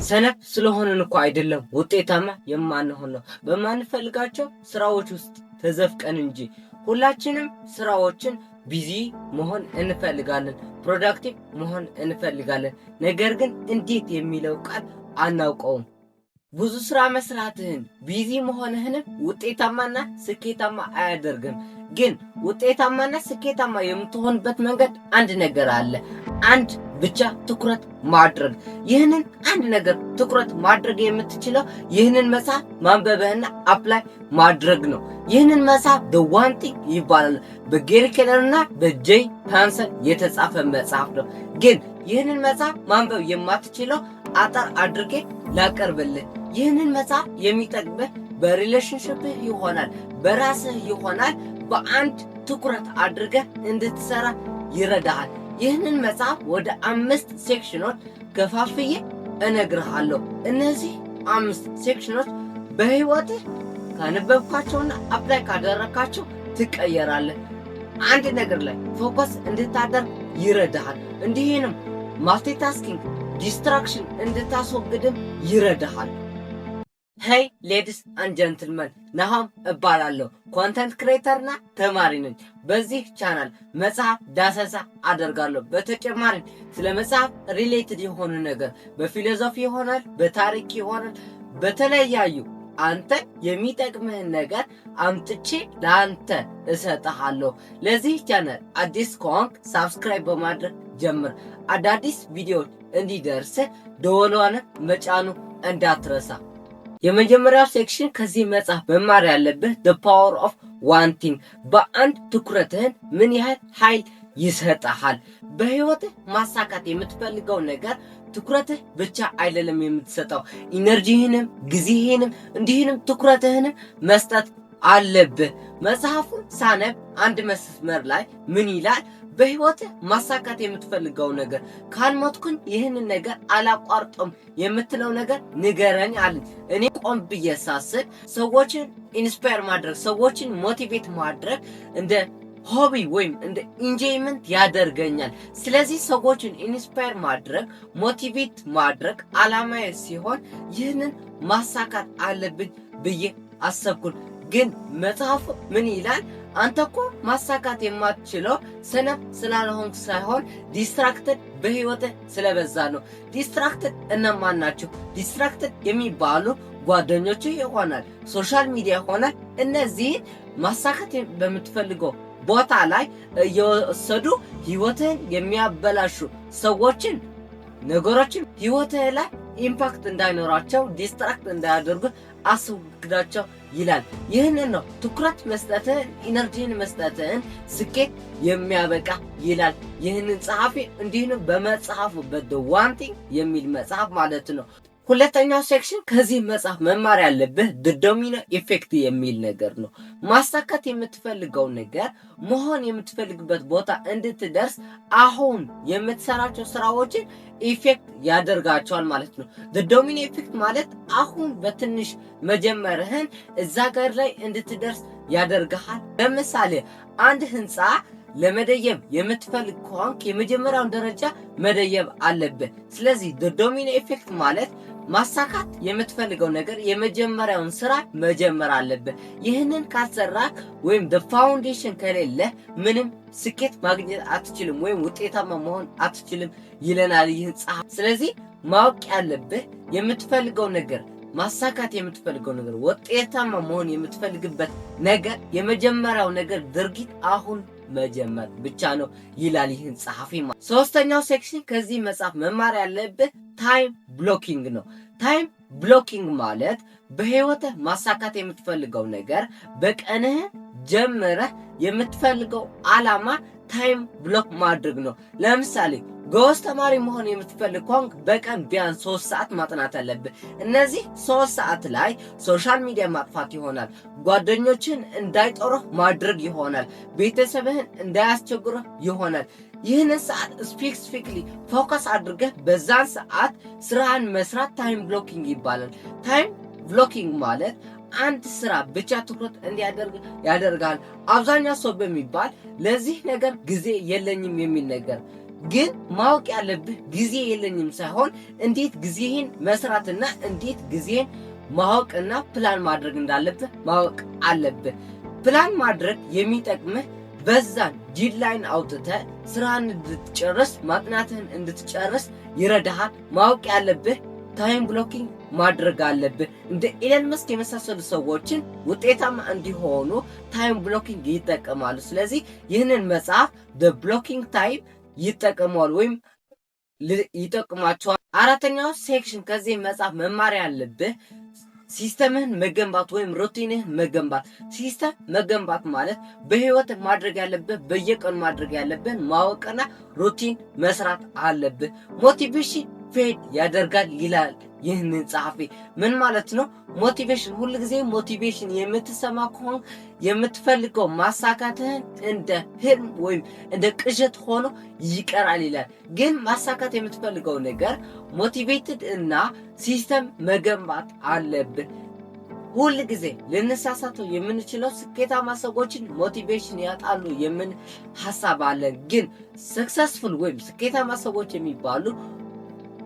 ሰነፍ ስለሆነን እኮ አይደለም ውጤታማ የማንሆን ነው፣ በማንፈልጋቸው ስራዎች ውስጥ ተዘፍቀን እንጂ። ሁላችንም ስራዎችን ቢዚ መሆን እንፈልጋለን፣ ፕሮዳክቲቭ መሆን እንፈልጋለን። ነገር ግን እንዴት የሚለው ቃል አናውቀውም። ብዙ ስራ መስራትህን ቢዚ መሆንህንም ውጤታማና ስኬታማ አያደርግም። ግን ውጤታማና ስኬታማ የምትሆንበት መንገድ አንድ ነገር አለ። አንድ ብቻ ትኩረት ማድረግ። ይህንን አንድ ነገር ትኩረት ማድረግ የምትችለው ይህንን መጽሐፍ ማንበብህና አፕላይ ማድረግ ነው። ይህንን መጽሐፍ The One Thing ይባላል። በጌሪ ኬለርና በጄይ ሃንሰን የተጻፈ መጽሐፍ ነው። ግን ይህንን መጽሐፍ ማንበብ የማትችለው አጠር አድርጌ ላቀርብልህ። ይህንን መጽሐፍ የሚጠቅምህ በሪሌሽንሽፕህ ይሆናል፣ በራስህ ይሆናል። በአንድ ትኩረት አድርገህ እንድትሰራ ይረዳሃል። ይህንን መጽሐፍ ወደ 5 ሴክሽኖች ከፋፍዬ እነግርሃለሁ። እነዚህ 5 ሴክሽኖች በህይወትህ ካነበብካቸውና አፕላይ ካደረካቸው ትቀየራለህ። አንድ ነገር ላይ ፎከስ እንድታደርግ ይረዳሃል። እንዲህንም ማልቲታስኪንግ ዲስትራክሽን እንድታስወግድም ይረዳሃል። ሄይ ሌዲስ አንድ ጀንትልመን፣ ናሆም እባላለሁ። ኮንተንት ክሬተርና ተማሪ ነኝ። በዚህ ቻናል መጽሐፍ ዳሰሳ አደርጋለሁ። በተጨማሪም ስለ መጽሐፍ ሪሌትድ የሆኑ ነገር በፊሎዞፊ ይሆናል፣ በታሪክ ይሆናል፣ በተለያዩ አንተ የሚጠቅምህን ነገር አምጥቼ ለአንተ እሰጥሃለሁ። ለዚህ ቻናል አዲስ ከሆንክ ሳብስክራይብ በማድረግ ጀምር። አዳዲስ ቪዲዮዎች እንዲደርስህ ደወሏን መጫኑ እንዳትረሳ። የመጀመሪያው ሴክሽን ከዚህ መጽሐፍ መማር ያለብህ The Power of One Thing፣ በአንድ ትኩረትህን ምን ያህል ኃይል ይሰጥሃል። በህይወትህ ማሳካት የምትፈልገው ነገር ትኩረትህ ብቻ አይደለም የምትሰጠው፣ ኢነርጂህንም ጊዜህንም እንዲህንም ትኩረትህንም መስጠት አለብህ። መጽሐፉን ሳነብ አንድ መስመር ላይ ምን ይላል? በህይወትህ ማሳካት የምትፈልገው ነገር ካልሞትኩኝ ይህንን ነገር አላቋርጥም የምትለው ነገር ንገረኝ አለኝ። እኔ ቆም ብዬ ሳስብ ሰዎችን ኢንስፓየር ማድረግ፣ ሰዎችን ሞቲቬት ማድረግ እንደ ሆቢ ወይም እንደ ኢንጆይመንት ያደርገኛል። ስለዚህ ሰዎችን ኢንስፓየር ማድረግ፣ ሞቲቬት ማድረግ አላማዬ ሲሆን ይህንን ማሳካት አለብኝ ብዬ አሰብኩን። ግን መጽሐፉ ምን ይላል? አንተ እኮ ማሳካት የማትችለው ሰነፍ ስላልሆንክ ሳይሆን ዲስትራክትድ በህይወትህ ስለበዛ ነው። ዲስትራክትድ እነማን ናቸው? ዲስትራክትድ የሚባሉ ጓደኞች ይሆናል፣ ሶሻል ሚዲያ ይሆናል። እነዚህን ማሳካት በምትፈልገው ቦታ ላይ እየወሰዱ ህይወትህን የሚያበላሹ ሰዎችን፣ ነገሮችን ህይወትህ ላይ ኢምፓክት እንዳይኖራቸው፣ ዲስትራክት እንዳያደርጉ አስወግዳቸው ይላል። ይህንን ነው ትኩረት መስጠትህን፣ ኢነርጂን መስጠትህን ስኬት የሚያበቃ ይላል ይህንን ጸሐፊ። እንዲሁም በመጽሐፉ The One Thing የሚል መጽሐፍ ማለት ነው። ሁለተኛው ሴክሽን ከዚህ መጽሐፍ መማር ያለብህ The Domino Effect የሚል ነገር ነው። ማሳካት የምትፈልገው ነገር መሆን የምትፈልግበት ቦታ እንድትደርስ አሁን የምትሰራቸው ስራዎችን ኢፌክት ያደርጋቸዋል ማለት ነው። The Domino Effect ማለት አሁን በትንሽ መጀመርህን እዛ ጋር ላይ እንድትደርስ ያደርግሃል። ለምሳሌ አንድ ህንፃ ለመደየብ የምትፈልግ ከሆንክ የመጀመሪያውን ደረጃ መደየብ አለብህ። ስለዚህ The Domino Effect ማለት ማሳካት የምትፈልገው ነገር የመጀመሪያውን ስራ መጀመር አለብህ። ይህንን ካልሰራክ ወይም the foundation ከሌለ ምንም ስኬት ማግኘት አትችልም ወይም ውጤታማ መሆን አትችልም ይለናል ይህ ጸሐፊ። ስለዚህ ማወቅ ያለብህ የምትፈልገው ነገር፣ ማሳካት የምትፈልገው ነገር፣ ውጤታማ መሆን የምትፈልግበት ነገር የመጀመሪያው ነገር ድርጊት አሁን መጀመር ብቻ ነው ይላል ይህን ጸሐፊ። ሶስተኛው ሴክሽን ከዚህ መጽሐፍ መማር ያለብህ ታይም ብሎኪንግ ነው። ታይም ብሎኪንግ ማለት በህይወትህ ማሳካት የምትፈልገው ነገር በቀንህ ጀምረህ የምትፈልገው ዓላማ ታይም ብሎክ ማድረግ ነው። ለምሳሌ ጎበዝ ተማሪ መሆን የምትፈልግ ከሆንክ በቀን ቢያንስ 3 ሰዓት ማጥናት አለብህ። እነዚህ 3 ሰዓት ላይ ሶሻል ሚዲያ ማጥፋት ይሆናል፣ ጓደኞችን እንዳይጠሩህ ማድረግ ይሆናል፣ ቤተሰብህን እንዳያስቸግሩህ ይሆናል። ይህንን ሰዓት ስፔሲፊክሊ ፎከስ አድርገህ በዛን ሰዓት ስራህን መስራት ታይም ብሎኪንግ ይባላል። ታይም ብሎኪንግ ማለት አንድ ስራ ብቻ ትኩረት እንዲያደርግ ያደርጋል። አብዛኛው ሰው በሚባል ለዚህ ነገር ጊዜ የለኝም የሚል ነገር ግን ማወቅ ያለብህ ጊዜ የለኝም ሳይሆን እንዴት ጊዜህን መስራትና እንዴት ጊዜህን ማወቅና ፕላን ማድረግ እንዳለብህ ማወቅ አለብህ። ፕላን ማድረግ የሚጠቅምህ በዛን ዲድላይን አውጥተህ ስራን እንድትጨርስ ማጥናትህን እንድትጨርስ ይረዳሃል። ማወቅ ያለብህ ታይም ብሎኪንግ ማድረግ አለብህ። እንደ ኢለን መስክ የመሳሰሉ ሰዎችን ውጤታማ እንዲሆኑ ታይም ብሎኪንግ ይጠቀማሉ። ስለዚህ ይህንን መጽሐፍ the blocking time ይጠቀማሉ ወይም ይጠቅማቸዋል። አራተኛው ሴክሽን ከዚህ መጽሐፍ መማር ያለብህ ሲስተምህን መገንባት ወይም ሩቲንህን መገንባት። ሲስተም መገንባት ማለት በህይወት ማድረግ ያለብህ በየቀኑ ማድረግ ያለብህ ማወቅና ሩቲን መስራት አለብህ። ሞቲቬሽን ፌድ ያደርጋል ይላል ይህንን ጸሐፊ። ምን ማለት ነው? ሞቲቬሽን ሁሉ ጊዜ ሞቲቬሽን የምትሰማ ከሆነ የምትፈልገው ማሳካትህን እንደ ህልም ወይም እንደ ቅዠት ሆኖ ይቀራል ይላል። ግን ማሳካት የምትፈልገው ነገር ሞቲቬትድ እና ሲስተም መገንባት አለብን። ሁል ጊዜ ልንሳሳተው የምንችለው ስኬታማ ሰዎችን ሞቲቬሽን ያጣሉ የምን ሐሳብ አለን። ግን ሰክሰስፉል ወይም ስኬታማ ሰዎች የሚባሉ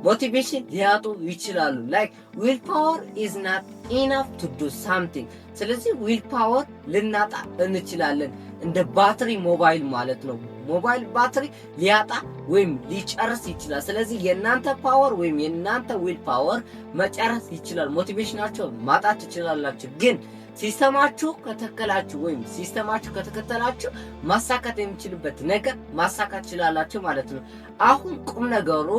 ሞቲቬሽን ሊያጡ ይችላሉ። ላይክ ዊል ፓወር ኢዝ ናት ኢናፍ ቱ ዱ ሳምቲንግ። ስለዚህ ዊል ፓወር ልናጣ እንችላለን። እንደ ባትሪ ሞባይል ማለት ነው። ሞባይል ባትሪ ሊያጣ ወይም ሊጨርስ ይችላል። ስለዚህ የእናንተ ፓወር ወይም የእናንተ ዊል ፓወር መጨረስ ይችላል። ሞቲቬሽናቸው ማጣት ትችላላችሁ። ግን ሲስተማችሁ ከተከላችሁ ወይም ሲስተማችሁ ከተከተላችሁ ማሳካት የሚችልበት ነገር ማሳካት ትችላላችሁ ማለት ነው። አሁን ቁም ነገሩ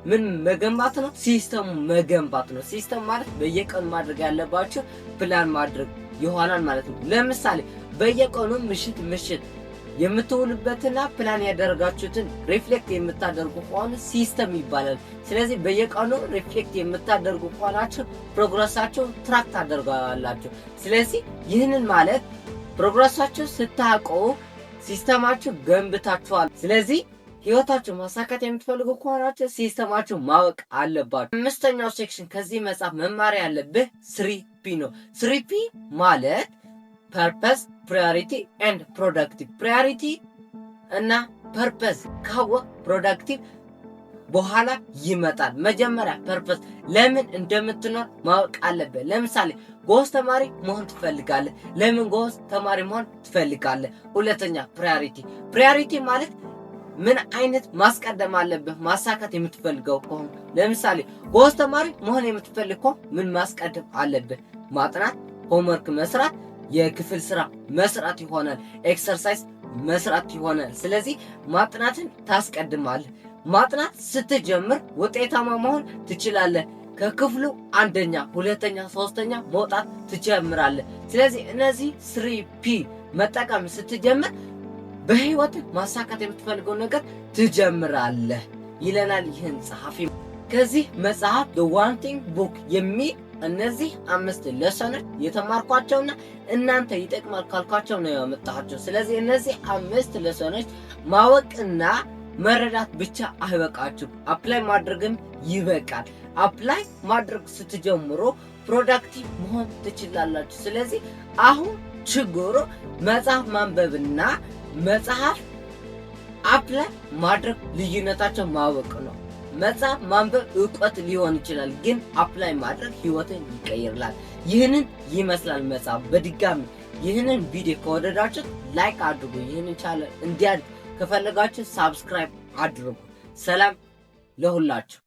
ምን መገንባት ነው? ሲስተም መገንባት ነው። ሲስተም ማለት በየቀኑ ማድረግ ያለባችሁ ፕላን ማድረግ ይሆናል ማለት ነው። ለምሳሌ በየቀኑ ምሽት የምትውሉበትና ፕላን ያደረጋችሁትን ሪፍሌክት የምታደርጉ ከሆነ ሲስተም ይባላል። ስለዚህ በየቀኑ ሪፍሌክት የምታደርጉ ከሆናችሁ ፕሮግረሳችሁ ትራክ ታደርጋላችሁ። ስለዚህ ይህንን ማለት ፕሮግረሳችሁ ስታውቁ ሲስተማችሁ ገንብታችኋል። ስለዚህ ህይወታችሁ ማሳካት የምትፈልጉ ከሆናችሁ ሲስተማችሁ ማወቅ አለባችሁ። አምስተኛው ሴክሽን ከዚህ መጽሐፍ መማር ያለብህ 3P ነው። 3P ማለት ፐርፐስ፣ ፕራዮሪቲ ኤንድ ፕሮዳክቲቭ። ፕራዮሪቲ እና ፐርፐስ ካወቅ ፕሮዳክቲቭ በኋላ ይመጣል። መጀመሪያ ፐርፐስ ለምን እንደምትኖር ማወቅ አለብህ። ለምሳሌ ጎበዝ ተማሪ መሆን ትፈልጋለህ። ለምን ጎበዝ ተማሪ መሆን ትፈልጋለህ? ሁለተኛ ፕራዮሪቲ ማለት ምን አይነት ማስቀደም አለብህ ማሳካት የምትፈልገው ከሆነ። ለምሳሌ ጎበዝ ተማሪ መሆን የምትፈልግ ከሆነ ምን ማስቀደም አለብህ? ማጥናት፣ ሆምወርክ መስራት፣ የክፍል ስራ መስራት ይሆናል። ኤክሰርሳይዝ መስራት ይሆናል። ስለዚህ ማጥናትን ታስቀድማለህ። ማጥናት ስትጀምር ውጤታማ መሆን ትችላለህ። ከክፍሉ አንደኛ፣ ሁለተኛ፣ ሶስተኛ መውጣት ትጀምራለህ። ስለዚህ እነዚህ 3P መጠቀም ስትጀምር በህይወት ማሳካት የምትፈልገው ነገር ትጀምራለህ ይለናል ይህን ጸሐፊ። ከዚህ መጽሐፍ The One Thing Book የሚል እነዚህ 5 ለሰኖች የተማርኳቸውና እናንተ ይጠቅማል ካልኳቸው ነው ያመጣኋቸው። ስለዚህ እነዚህ 5 ለሰኖች ማወቅና መረዳት ብቻ አይበቃችሁም፣ አፕላይ ማድረግም ይበቃል። አፕላይ ማድረግ ስትጀምሩ ፕሮዳክቲቭ መሆን ትችላላችሁ። ስለዚህ አሁን ችግሩ መጽሐፍ ማንበብና መጽሐፍ አፕላይ ማድረግ ልዩነታቸው ማወቅ ነው። መጽሐፍ ማንበብ እውቀት ሊሆን ይችላል፣ ግን አፕላይ ማድረግ ህይወትን ይቀይራል። ይህንን ይመስላል መጽሐፍ። በድጋሚ ይህንን ቪዲዮ ከወደዳችሁ ላይክ አድርጉ። ይህንን ቻናል እንዲያድግ ከፈለጋችሁ ሳብስክራይብ አድርጉ። ሰላም ለሁላችሁ።